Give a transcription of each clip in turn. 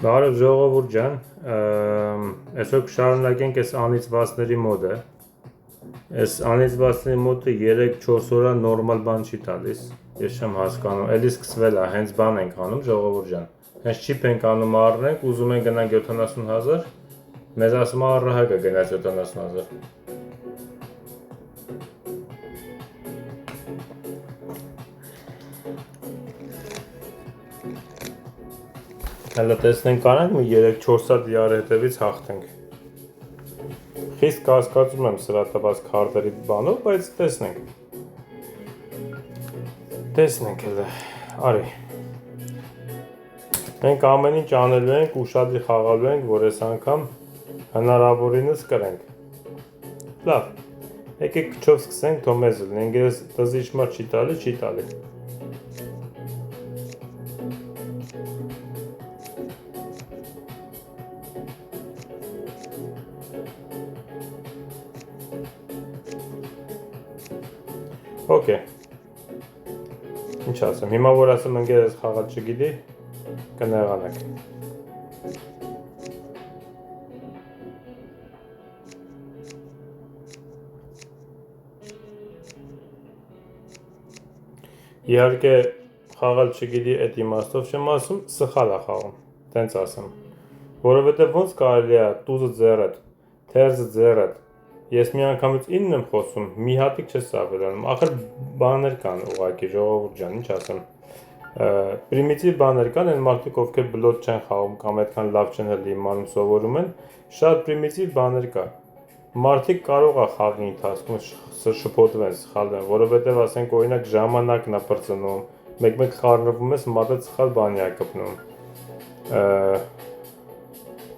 Բարև ժողովուրդ ջան, այսօր կշարունակենք այս անիծվածների մոդը։ Այս անիծվածների մոդը 3-4 օրա նորմալ բան չի տալիս։ Ես չեմ հասկանում, էլի սկսվել է, հենց բան ենք անում ժողովուրդ ջան։ Հենց չիփ ենք անում առնենք, ուզում ենք գնանք 70,000, մեզ ասում առահակը գնաց 70,000։ Հələ տեսնենք կարանք մի 3-4 սատ իրար հետևից հաղթենք։ Խիստ կասկածում եմ սրա տված քարտերի բանով, բայց տեսնենք։ Տեսնենք հələ, արի։ Մենք ամեն ինչ անելու ենք, ուշադիր խաղալու ենք, որ այս անգամ հնարավորինս կրենք։ Լավ, եկեք քչով սկսենք, թող մեզ լինի, ինքս տզիչ մար չի տալի։ Okay. Ինչ ասեմ, հիմա որ ասեմ ընկերս խաղալ չգիտի, կնեղանեք։ Իհարկե խաղալ չգիտի այդ իմաստով չեմ ասում, սխալ է խաղում, տենց ասեմ։ Որովհետև ոնց կարելի է տուզը ձեռդ, թերզը ձեռդ, ես մի անգամից 9 եմ խոսում, մի հատիկ չես ավելանում, ախր բաներ կան ուղղակի ժողովուրդ ջան, ինչ ասեմ, պրիմիտիվ բաներ կան, այն մարդիկ ովքեր բլոտ չեն խաղում կամ այդքան լավ չեն հələ իմանում սովորում են, շատ պրիմիտիվ բաներ կա։ Մարդիկ կարող է խաղի ընթացքում շփոթվեն, սխալվեն, որովհետև ասենք օրինակ ժամանակն է բրծնում, մեկ-մեկ խառնվում ես, մատը սխալ բանի է կպնում։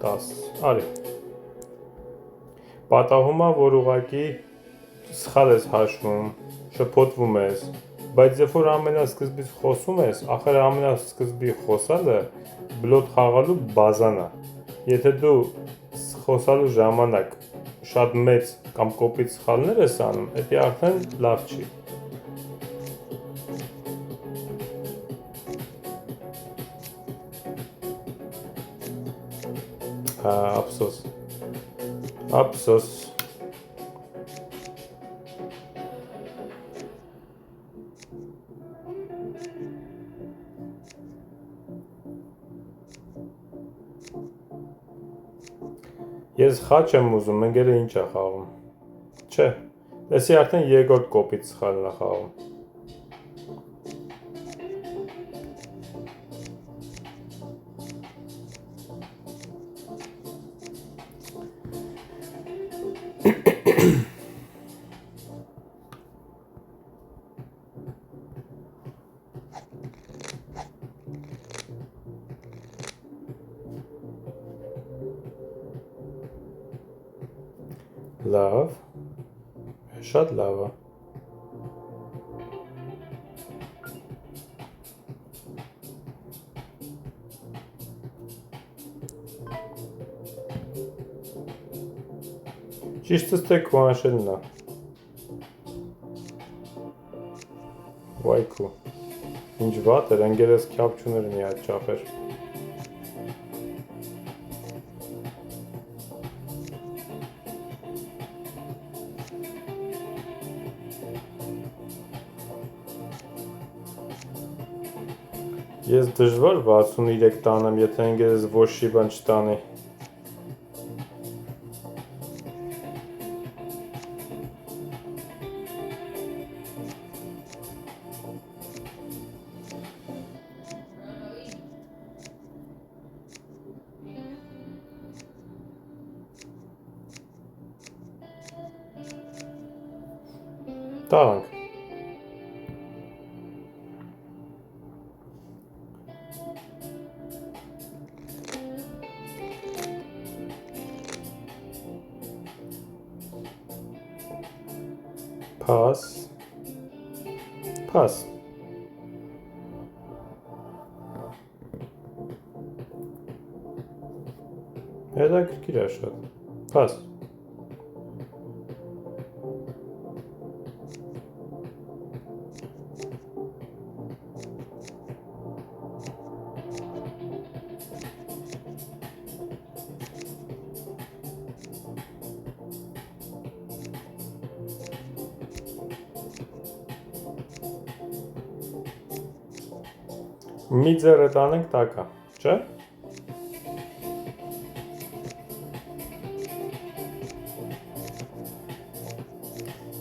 10, արի։ Պատահում է, որ ուղղակի սխալ ես հաշվում, շփոթվում ես, բայց երբ որ ամենասկզբից խոսում ես, ախր ամենասկզբի խոսալը բլոտ խաղալու բազան է։ Եթե դու խոսալու ժամանակ շատ մեծ կամ կոպիտ սխալներ ես անում, դա արդեն լավ չի։ Ափսոս։ Ես խաչ եմ ուզում, ընկերը ինչ է խաղում։ Չէ, դեսի արդեն երկրորդ կոպիտ սխալն է խաղում։ Լավ, շատ լավ է։ Ճիշտս թե քո անշելն է։ Վայ քո, ինչ վատ էր, ընկերս քյապ չուներ մի հատ չափեր։ Ես դժվար 63 տանեմ, եթե ընկերս ոչ շի բան չտանի։ Տանք։ Փաս։ Հետաքրքիր է շատ։ Փաս։ Մի ձեռը տանենք տակա, չէ՞։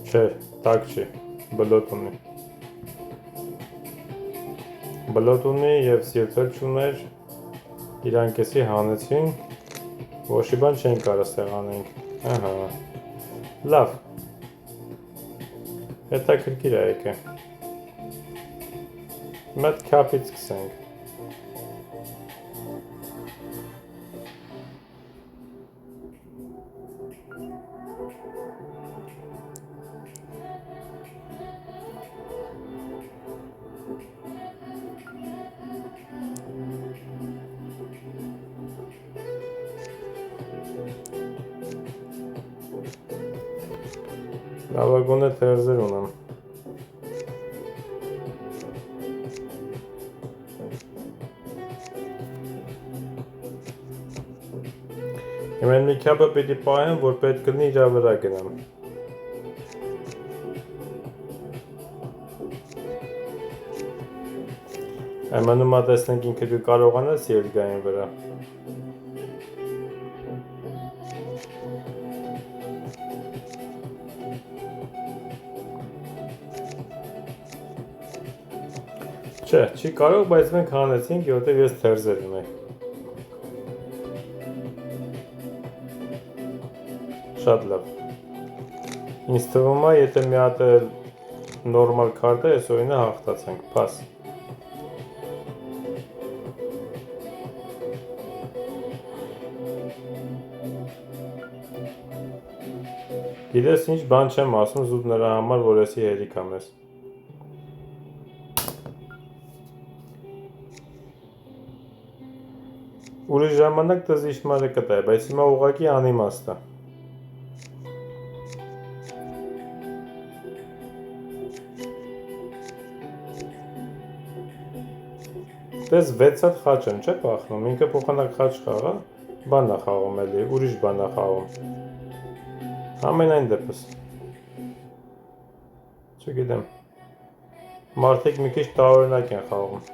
Չէ, տակ չի, բլոտ ունի։ Բլոտ ունի և սիրտել չուներ, իրանք էսի հանեցին, ոչի բան չեն կարա ստեղանենք, ահա, լավ, հետաքրքիր է եկե, մետ քապից սկսենք, լավագույնը թերզեր ունեմ, Հիմեն մի քյապը պիտի պահեմ, որ պետք կլինի իրա վրա գնամ, Այմանումա տեսնենք ինքը կկարողանա սիրտ գային վրա, Չէ, չի կարող, բայց մենք հանեցինք, որտեղ ես թերզեր ունեի, շատ լավ, ինձ թվում է, եթե մի հատ նորմալ քարտ է, ես օրինը հաղթացենք, պաս, Գիտես ինչ բան չեմ ասում զուտ նրա համար, որ եսի հերիք ամես, Ուրիշ ժամանակ տզ իշմարը կտա է, բայց հիմա ուղղակի անիմաստ է, Տես 6 հատ խաչ եմ, չէ պախնում, ինքը փոխանակ խաչ խաղա, բան է խաղում էլի, ուրիշ բան է խաղում, ամենայն դեպս, չգիտեմ, մարդիկ մի քիչ տարօրինակ են խաղում,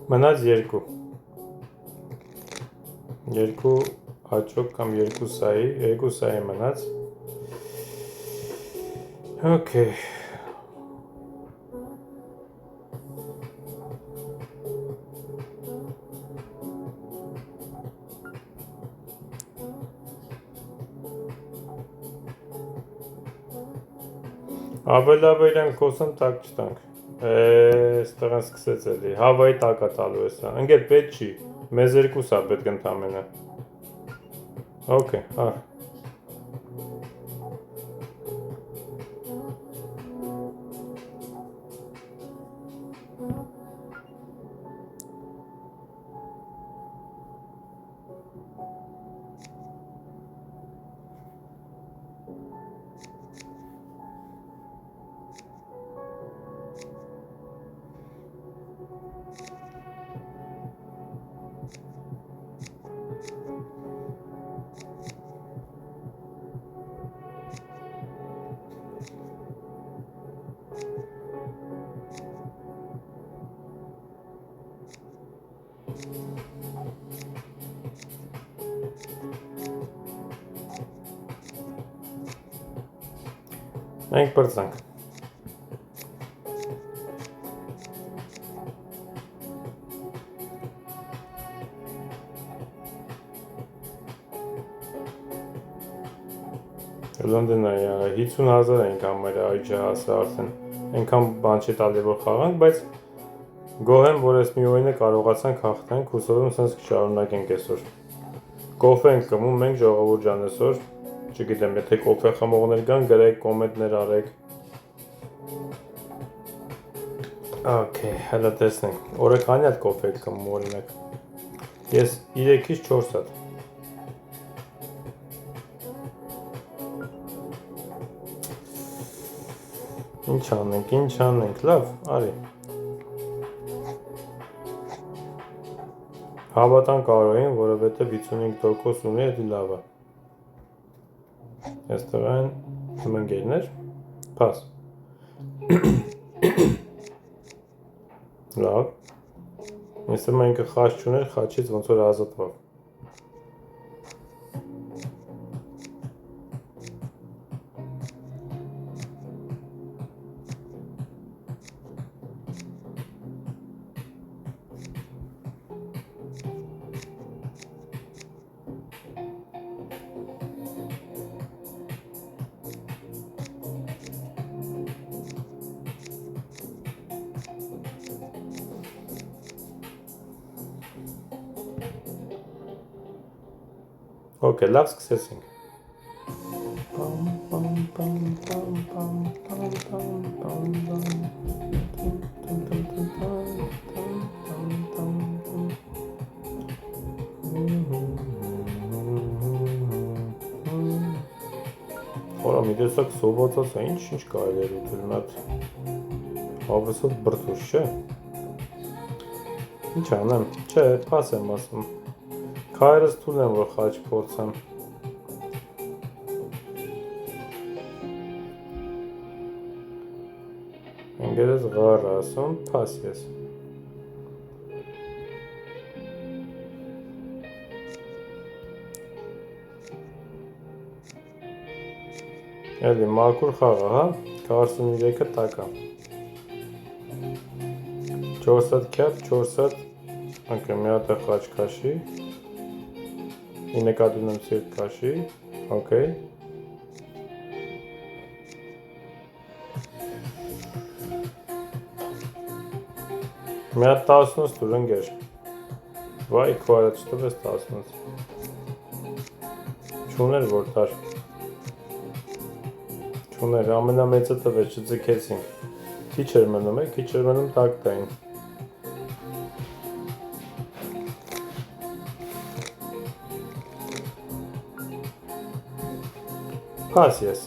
Մնաց երկու աչոք կամ երկու սայի մնաց, Okay. Ավելի իրանք խոսում տակ չտանք, ստեղան սկսեց էլի, հավայի տակա տալու ես, ընգեր պետ չի, մեզ երկուս է պետք ընդամենը, Okay, հա Մենք բրծանք։ Լոնդոնը 50,000 ենք ամերը այջը հասը արդեն, ենքան բան չի տալի որ խաղանք, բայց գոհ եմ, որ ես մի օրինը կարողացանք հաղթանք, հուսով եմ սենց կշարունակենք այսօր։ Կոֆե ենք կմում, մենք ժողովուրդ ջան այսօր, չգիտեմ, եթե կոֆե խմողներ կան, գրեք, կոմենտներ արեք։ Okay, հələ տեսնենք, օրեքանի հատ կոֆե եք կմում օրինակ։ Ես 3-ից 4 հատ։ Ինչ անենք, լավ, արի։ Հավատան կարող են, որովհետև 55% ունի, էդի լավ է։ Այստեղ են մնգերներ, պաս։ Լավ։ Ես մենք խաչ չուներ, խաչից ոնց որ ազատվավ։ Okay, լավ սկսեցինք։ Որա մի տեսակ սովածած է, ինչ կարելի է ուտել, մի հատ հավեսով բրդուշ, չէ։ Ինչ անեմ, չէ, պաս եմ ասում։ Քայրս թույլ եմ, որ խաչ փորձեմ։ Ընկերս ғար ասում, պաս ես։ Էլի մաքուր խաղը, հա, 43-ը տակա։ 4 հատ քյապ, 4 հատ, ընկեր մի հատ է խաչ կաշի։ Ի նկատի ունեմ սիրտ կաշի, օքեյ։ Մի հատ 18 տուր ընկեր։ Վայ, քո արած չտվես 18։ Չուներ որ տար։ Չուներ, ամենամեծը տվեց, չձգեցինք։ Քիչ էր մնում, քիչ էր մնում տակ տային։ Պաս ես։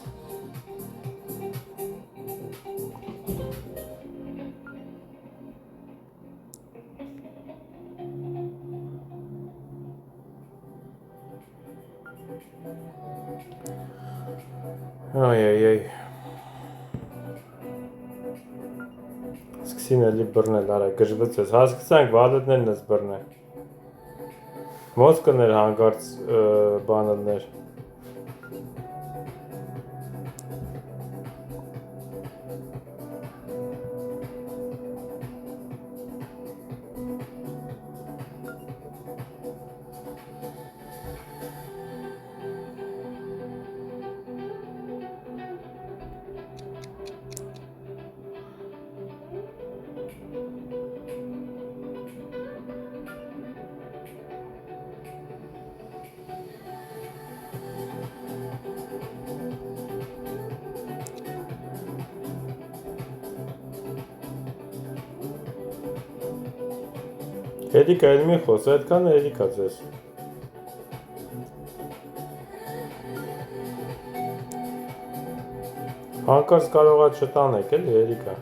Այ։ Սկսին էլի բռնել, արա, գժվծես, հասկացանք վալետներն ես բռնել։ Ոնց կներ հանկարծ բանելներ։ Էդիկա էլ մի խոս, այդքան էդիկա ձեզ։ Հանկարծ կարողա չտանեք էլի էդիկա։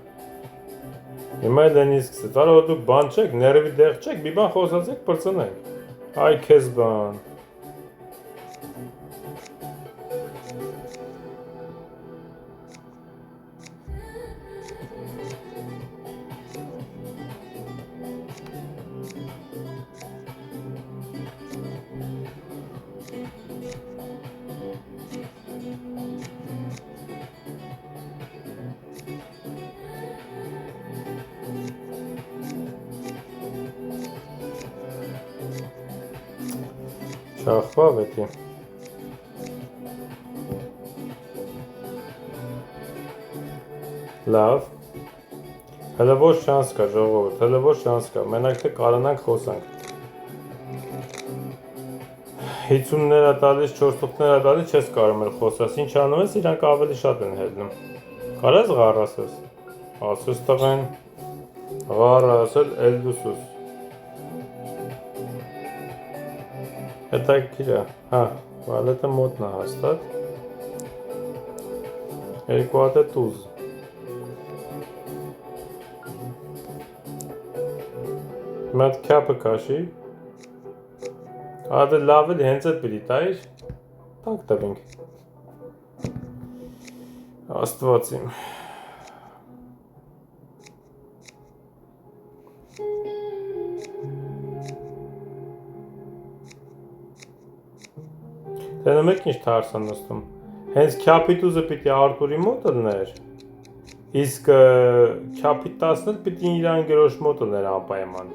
Հիմա էլ են իսկսեց, արա դուք բան չեք, ներվի դեղ չեք, մի բան խոսացեք պրծնենք։ Այ քեզ բան։ Չախվա վետի։ Լավ։ Հələ ոչ շանս կա ժողովուրդ, հələ ոչ շանս կա, մենակ թե կարանանք խոսանք։ 50-ները տալիս, 4 թուղթները տալիս չես կարում էլ խոսաս, ինչ անում ես, իրանք ավելի շատ են հետնում։ Կարես ղար ասես։ Ասես տղեն, ղար ասել էլ դուսուս։ Հետաքրքիր է, հա, վալետը մոտնա հաստատ։ Երկու հատ է տուզ։ Մետ քյապը կաշի։ Ադը լավ էլ հենց էդ պիտի տայր, տանք տվենք։ Աստված իմ։ Տենում եք ինչ թարս են նստում։ Հենց քյապիտուզը պիտի Արտուրի մոտ լներ, իսկ քյապիտասն էլ պիտի իր անգերոջ մոտ լներ անպայման։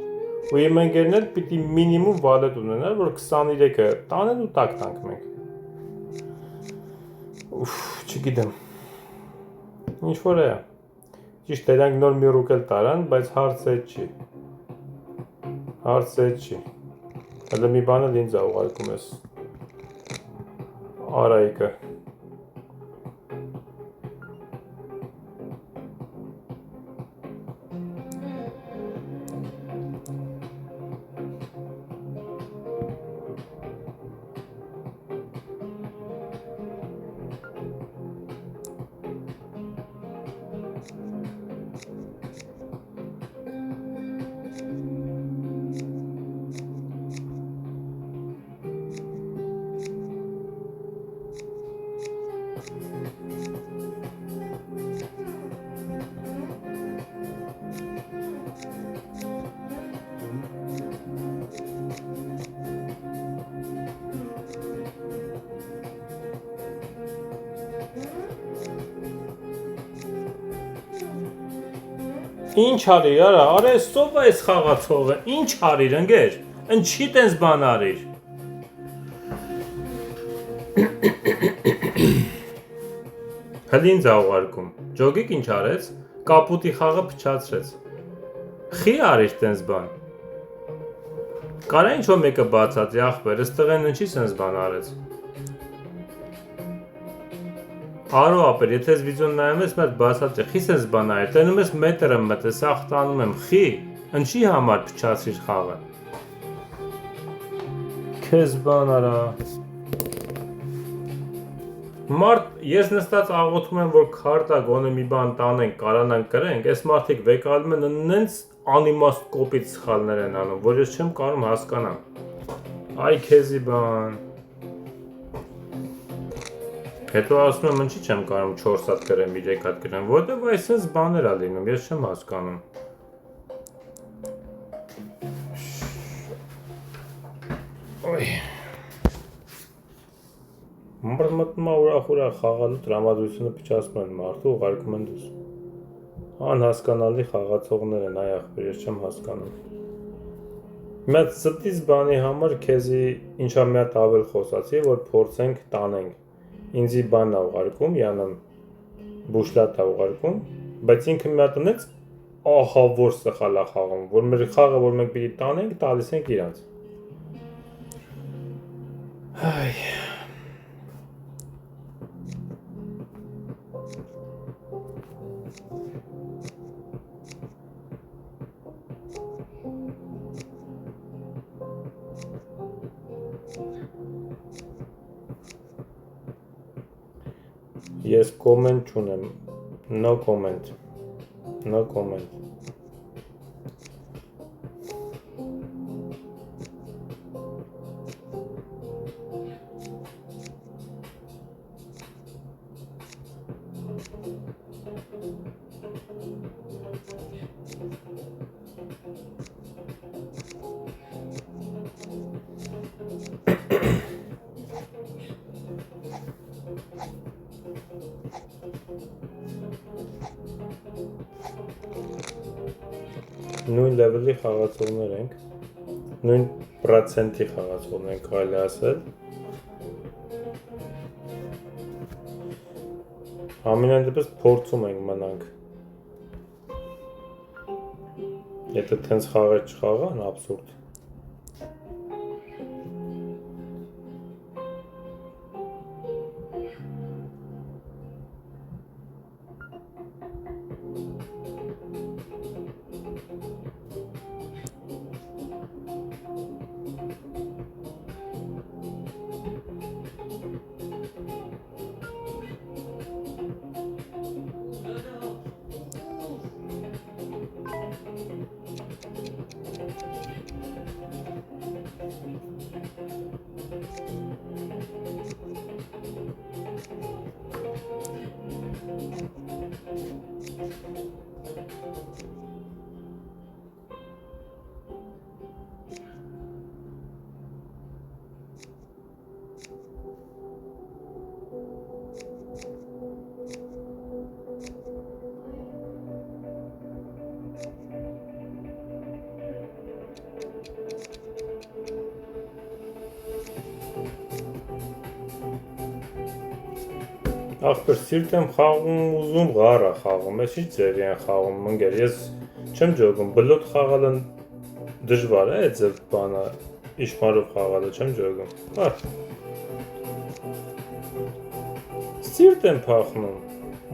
Ու իմ ընկերներ պիտի մինիմում վալետ ունենար, որ 23-ը տանեն ու տակ տանք մենք։ Ուֆ, չգիտեմ։ Ինչ-որ է։ Ճիշտ դրանք նոր մի ռուկ էլ տարան, բայց հարցը չի։ Հարցը չի։ Հələ մի բան էլ ինձ է ուղարկում ես։ Արայիկը։ Ինչ արիր, արա, արես սով է այս խաղացողը, ինչ արիր, ընգեր, ընչի տենց բան արիր։ Հլի ինձ աղուարկում, ջոգիկ ինչ արեց, կապուտի խաղը պչացրեց։ Խի արիր տենց բան։ Կարա ինչ-որ մեկը բացած, ախպեր, ստղեն ընչի սենց բան արեց։ Արո ապեր, եթե ես վիդեոն նայում ես, մետ բացած է, խի սենց բան արիր, տենում ես մետրը մտ, սաղ տանում եմ, խի, ընչի համար պչացրիր խաղը։ Քեզ բան արա։ Մարդ, ես նստած աղոթում եմ, որ քարտա գոնե մի բան տանենք, կարանանք կրենք, այս մարդիկ վեկալում են նենց անիմաստ կոպիտ սխալներ են անում, որ ես չեմ կարում հասկանամ։ Այ քեզի բան։ Հետո ասում եմ ընչի չեմ կարում 4 հատ կրեմ, 3 հատ կրեմ, որտեվ այսպես բաներ ա լինում, ես չեմ հասկանում։ Ոյ։ Մարդ մտնում ա ուրախ խաղալու տրամադրությունը փչացնում են մարդու, ուղարկում են դուս։ Անհասկանալի խաղացողներ են, այ ախպեր, ես չեմ հասկանում։ Մեծ ստից բանի համար քեզի ինչա մի հատ ավել խոսացի, որ փորձենք տանենք։ Ինձի բան ա ուղարկում, յանամ բուշլատ ա ուղարկում, բայց ինքը մի հատ ունեց ահա որ սխալ ա խաղում, որ մեր խաղը, որ մենք պիտի տանենք, տալիս ենք իրանց։ Այ։ Ես կոմենտ չունեմ, no comment, no comment։ Նույն լևելի խաղացողներ ենք, նույն պրոցենտի խաղացողն են կարելի ասել։ Ամենայն դեպս փորձում ենք մնանք։ Եթե տենց խաղեր չխաղան, աբսուրդ։ Ախպեր սիրտ եմ խաղում ուզում գարա խաղում, ես ինչ ձևի են խաղում մնգեր, ես չեմ ջոգում, բլոտ խաղալը դժվար է, ձև բանը իշմարով խաղալը չեմ ջոգում, սիրտ եմ պախնում,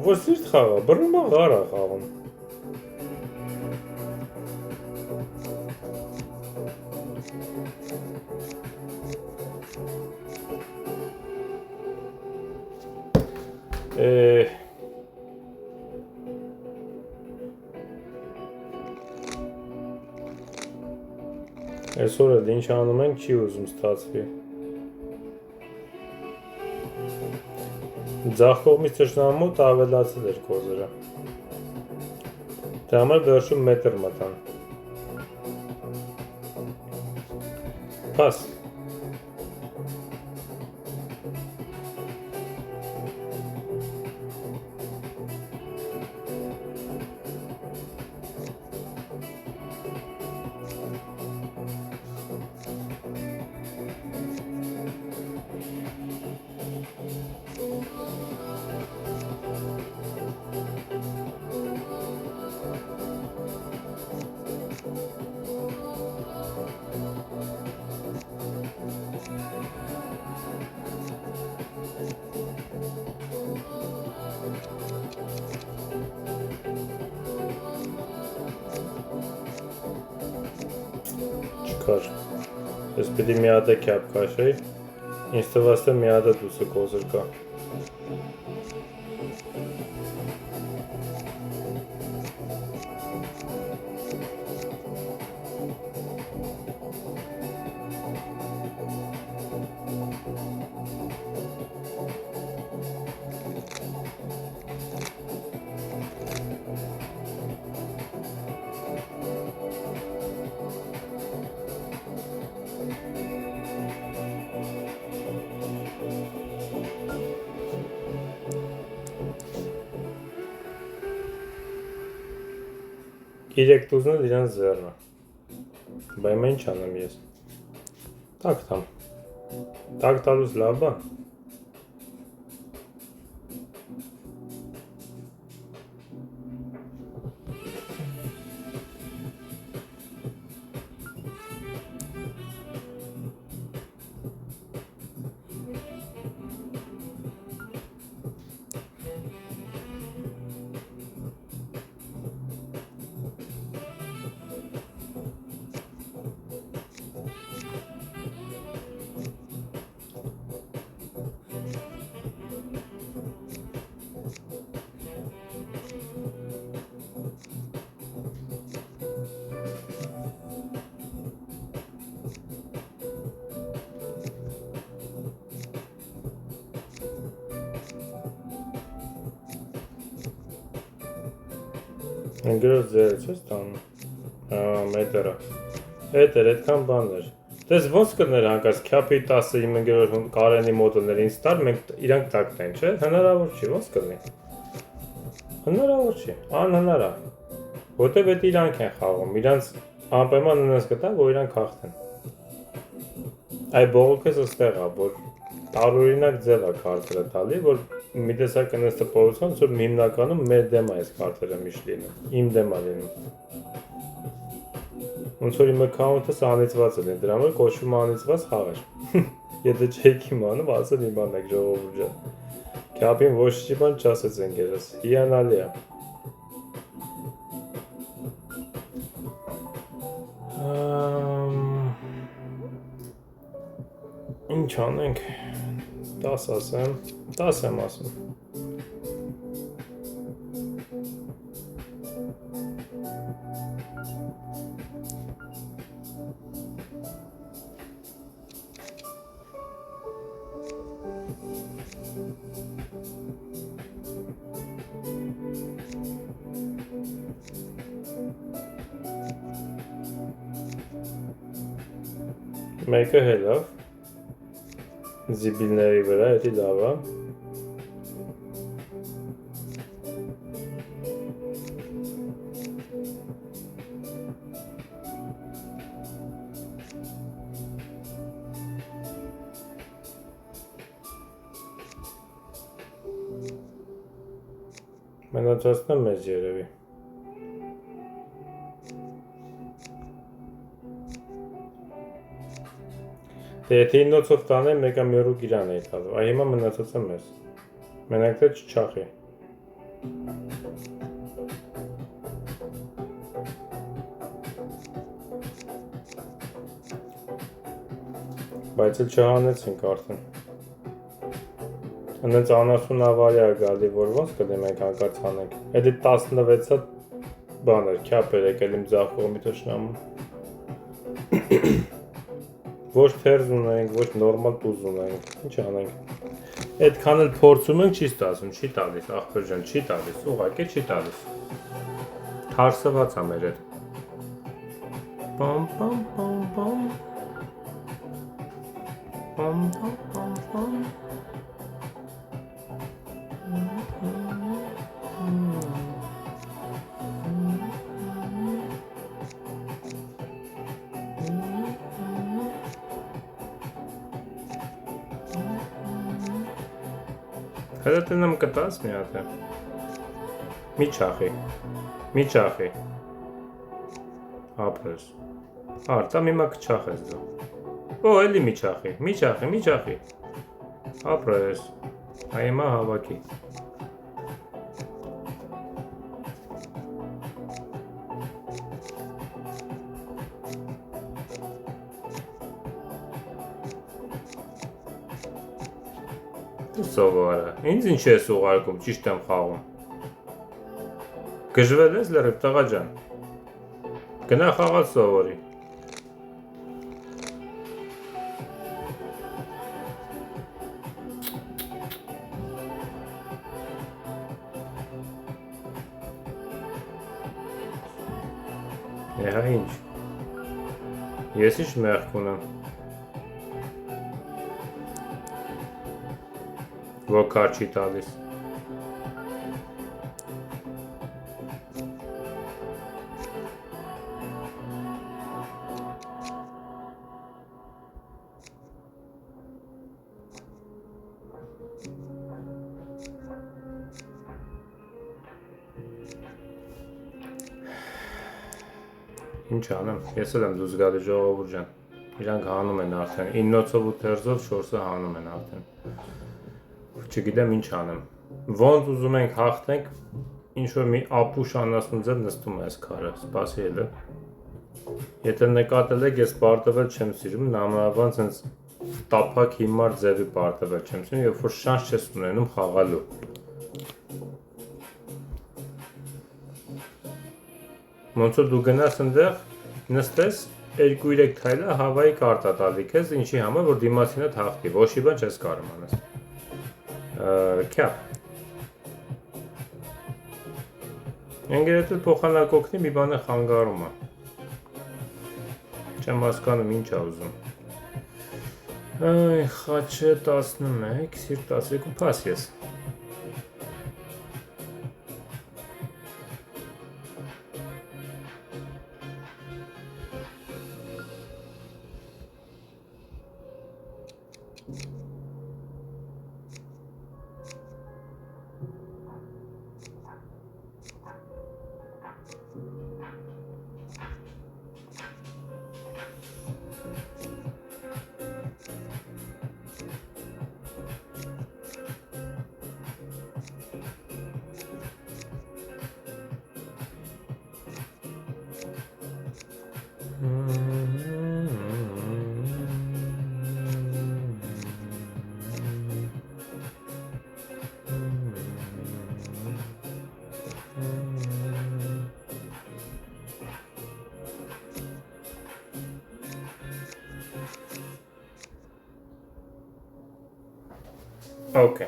որ սիրտ խաղա, բրումա գարա խաղում Այսօր էլ ինչ անում ենք չի ուզում ստացվի Ձախ կողմից թշնամու ավելացել էր կոզերը Դրա համար վերջում մետր մտան Պաս Ես պիտի մի հատ է կյապ կաշեի, ինձ թվաց թե մի հատ է դուսը կոզր կա Իրեք տուզն էլ իրանց ձեռնը, բայց մեն ինչ անեմ ես, տակ տամ, տակ տալուց լավ բան Ընգրոց ձերը չես տանում, մետերը, էտ էր, էտքան բան էր, դες ոնց կներ հանկարծ կյապի 10-ը իմ ընգրոց կարենի մոդլներ ինձ տար, մենք իրանք տակտեն, չէ, հնարավոր չի, ոնց կնի, հնարավոր չի, անհնար է, որտև էտ իրանք են խաղում, իրանց անպայման ննես կտակ, որ իրանք հաղթեն, Այ բողոքս ստեղ է, որ տարօրինակ ձև է քարտերը տալի, որ մի տեսակ այնպես տպավորություն, որ հիմնականում մեր դեմ է այս քարտերը միշտ լինում, իմ դեմ է լինում։ Ոնց որ իմ account-ս անիծված է, դրա համար կոչվում է անիծված խաղեր։ Եթե չեք իմանում, ասել իմանեք ժողովուրդ ջան։ Քյապին ոչ մի բան չասեց ընկերս, հիանալի է։ Ինչ անենք, 10 ասեմ, 10 եմ ասում։ Մեկը հելավ, զիբիլների վրա, էդի լավ է։ Մնացածն է մեզ երևի։ Դե եթե ինոցով տանեմ, մեկը մյորուկ իրան էի տալու, այ հիմա մնացածը մեզ։ Մենակ թե չչախի։ Բայց էլ չհանեցինք արդեն։ Հենց անասուն ավարիա գալի, որ ոնց կդեմ ենք հանկարծ հանենք։ Էդի 16-ը բան էր, քյապ էր եկել իմ ձախ կողմի թշնամուն։ Ոչ թերզ ունենք, ոչ նորմալ տուզ ունենք, ինչ անենք։ Այդքան էլ փորձում ենք, չի ստացվում, չի տալիս, ախպեր ջան, չի տալիս, ուղղակի չի տալիս։ Թարսված է մեր հետ։ Պամ պամ պամ պամ։ Պամ պամ պամ պամ։ Հետո տնեմ կտաս մի հատ է։ Մի չախի։ Ապրես։ Արտամ հիմա կչախես դու։ Օ, էլի մի չախի։ Ապրես։ Հիմա հավաքի։ Սովորը, ինձ ինչ ես ուղարկում, ճիշտ եմ խաղում։ Գժվել ես լրիվ տղա ջան։ Գնա խաղալ սովորի։ Հա ինչ։ Ես ինչ մեղք ունեմ։ Ոքար չի տալիս։ Ինչ անեմ, ես էլ եմ դուզ գալի ժողովուրդ ջան։ Իրանք հանում են արդեն, 9-ով ու թերզով 4-ը հանում են արդեն։ Չգիտեմ ինչ անեմ, ոնց ուզում ենք հաղթենք, ինչ-որ մի ապուշ անասուն ձև նստում է այս քարը, սպասի էլ է։ Եթե նկատել եք, ես պարտվել չեմ սիրում, նամանավան ցենց տափակ հիմար ձևի պարտվել չեմ սիրում, երբ որ շանս չես ունենում խաղալու։ Ոնց որ դու գնաս ընդեղ, նստես, 2-3 թայլը հավայի կարտա տալի քեզ, ինչի համար, որ դիմացինդ հաղթի, ոչ մի բան չես կարող անես։ Քյապ։ Ընկերդ էլ փոխանակ օգնի մի բանը խանգարում է։ Չեմ հասկանում ինչ է ուզում։ Այ, խաչը 11, սիրտ 12, փաս ես։ Okay.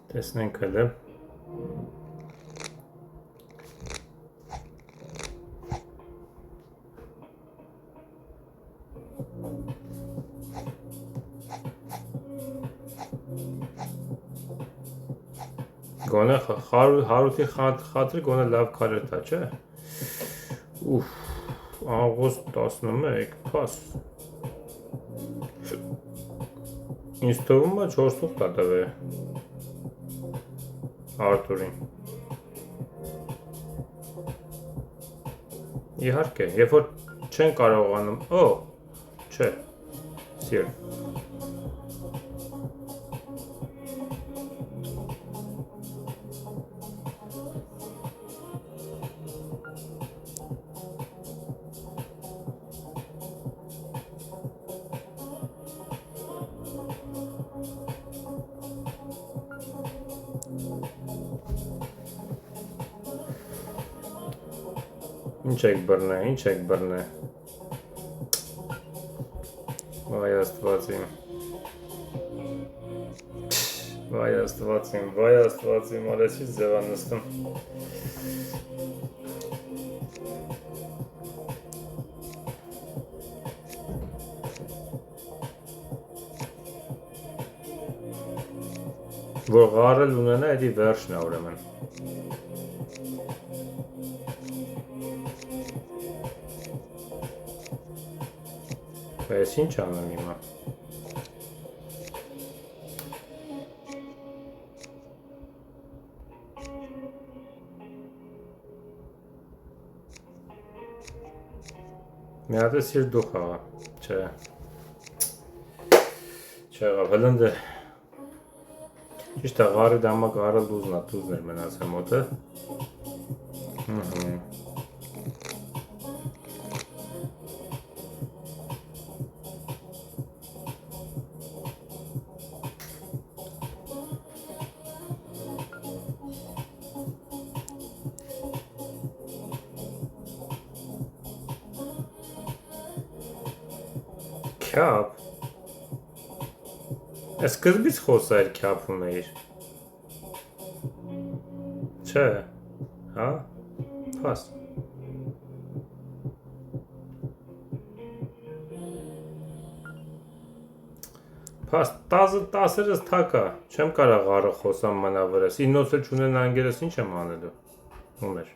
Տեսնենք հələ։ Գոնե հարութի խատրի գոնե լավ քարեր տա, չէ։ Ուֆ, աղոստ 11, փաս։ Ինձ թվում է 4 թուղթ է տվել Արտուրին։ Իհարկե, երբ որ չեն կարողանում, չէ, սիր։ Ինչ եք բռնե։ Վայ աստված իմ, արեցից ձև անստում։ Որ ғարել ունենա, էդի վերջն է ուրեմն։ Այս ինչ անեմ հիմա։ Մի հատ է սիր դու խաղա, չէ։ Չեղավ, հլնդ է։ Ճիշտ է, ғարի դամա գարել դուզներ մնացել մոտը։ Քյապ։ Այս սկզբից խոսա էր քյապում էիր։ Չէ, հա, պաս։ Պաս, 10-ըրս թակա, չեմ կարա ғարը խոսամ մնա վրես, ինոց էլ չունեն անգերս ինչ եմ անելու, ում էր։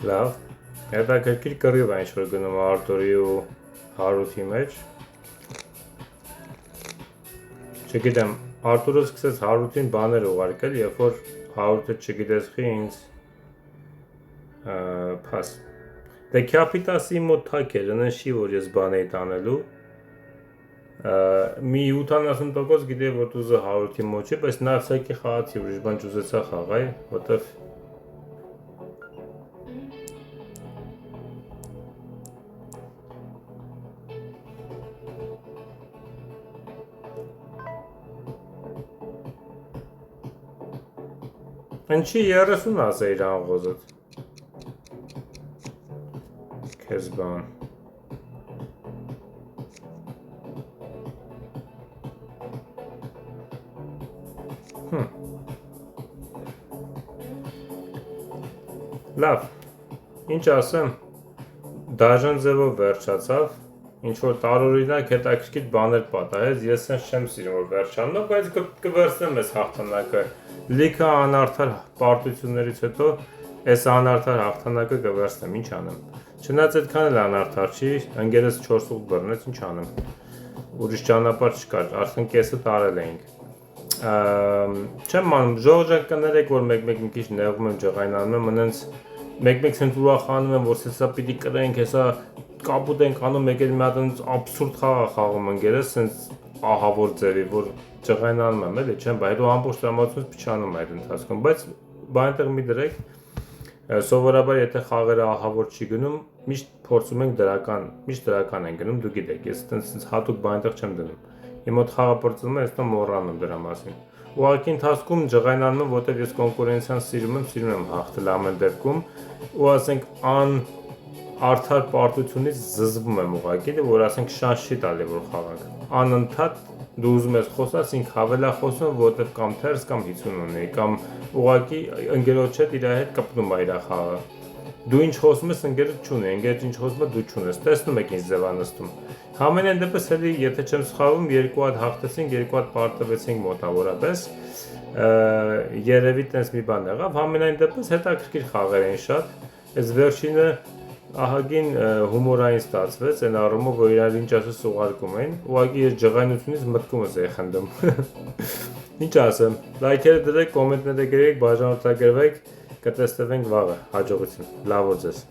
Լավ, հետաքրքիր կռիվ է ինչ-որ գնում Արտուրի ու Հարութի մեջ։ Չգիտեմ, Արտուրը սկսեց Հարութին բաներ ուղարկել, երբ որ Հարութը չգիտեսխի ինձ փաս։ Դե քյապիտասի մոտ թակ էր, ընշի, որ ես բան էի տանելու։ Մի 80% գիտեի, որ տուզը Հարութի մոտ չի, բայց նա всякի խաղացի, ուրիշ բան չուզեցա խաղայ, որտեվ Ինչի 30 ասեիր աղոզդ, կեզ բան, լավ, ինչ ասեմ, դաժան ձևով վերջացավ, ինչ-որ տարօրինակ հետաքրքիր բաներ պատահեց, ես sense չեմ սիրում, որ վերջանում, բայց կվերցնեմ ես հաղթանակը, լիքը անարդար պարտություններից հետո այս անարդար հաղթանակը կվերցնեմ, ինչ անեմ, չնայած այդքան էլ անարդար չի, ընկերս 4 ուղտ բռնեց, ինչ անեմ, ուրիշ ճանապարհ չկար, արդեն կեսը տարել էինք, չեմ անում, ժողովուրդ կներեք, որ մեկ-մեկ մի քիչ նեղում եմ, ջղայնանում եմ, մնենց մեկ-մեկ sense ուրախանում եմ, որ սա պիտի կրենք, հեսա կապուտ ենք անում, մեկ էլ մի հատ աբսուրդ խաղ խաղում ընկերս, sense ահավոր ձևի, որ ջղայնանում եմ, էլի չեմ, բայց հետո ամբողջ տրամադրությունս փչանում այդ ընթացքում, բայց բանտեղ մի դրեք, սովորաբար եթե խաղերը ահավոր չի գնում, միշտ փորձում ենք միշտ դրական են գնում, դու գիտեք, ես այդպես հատուկ բանտեղ չեմ դնում։ Իմ մոտ խաղը պրծնում է, այստեղ մոռանում դրա մասին։ Ուղղակի ընթացքում ջղայնանում եմ, որտեղ ես կոնկուրենցիան սիրում եմ հաղթել ամեն դեպքում, ու ասենք արդար պարտությունից զզվում եմ ուղղակի, որ ասենք շանս չի տալի որ խաղանք։ Անընդհատ դու ուզում ես խոսած, ինք հավելա խոսում, որտեղ կամ թերս կամ 50 ունի, կամ ուղղակի ընկերոջ հետ իր հետ կպնում է իր խաղը։ Դու ինչ խոսում ես, ընկերը չունի, ընկերը ինչ խոսում է, դու չունես։ Տեսնում եք ինչ ձև անստում։ Համենայն դեպս էլի, եթե չեմ սխալվում, 2 հատ հաղթեցինք, 2 հատ պարտվեցինք մոտավորապես։ Երևի տենց մի բան եղավ, համենայն դեպս հետաքրքիր խաղեր էին շատ։ Այս վերջինը ահագին հումորային ստացվեց, այն առումով, որ իրար ինչ ասես ուղարկում էին, ուղղակի ես ջղայնությունից մտքումս էի խնդում։ Ինչ ասեմ, լայքերը դրեք, կոմենտները գրեք, բաժանորդագրվեք, կտեսնվենք վաղը, հաջողություն, լավ օր ձեզ։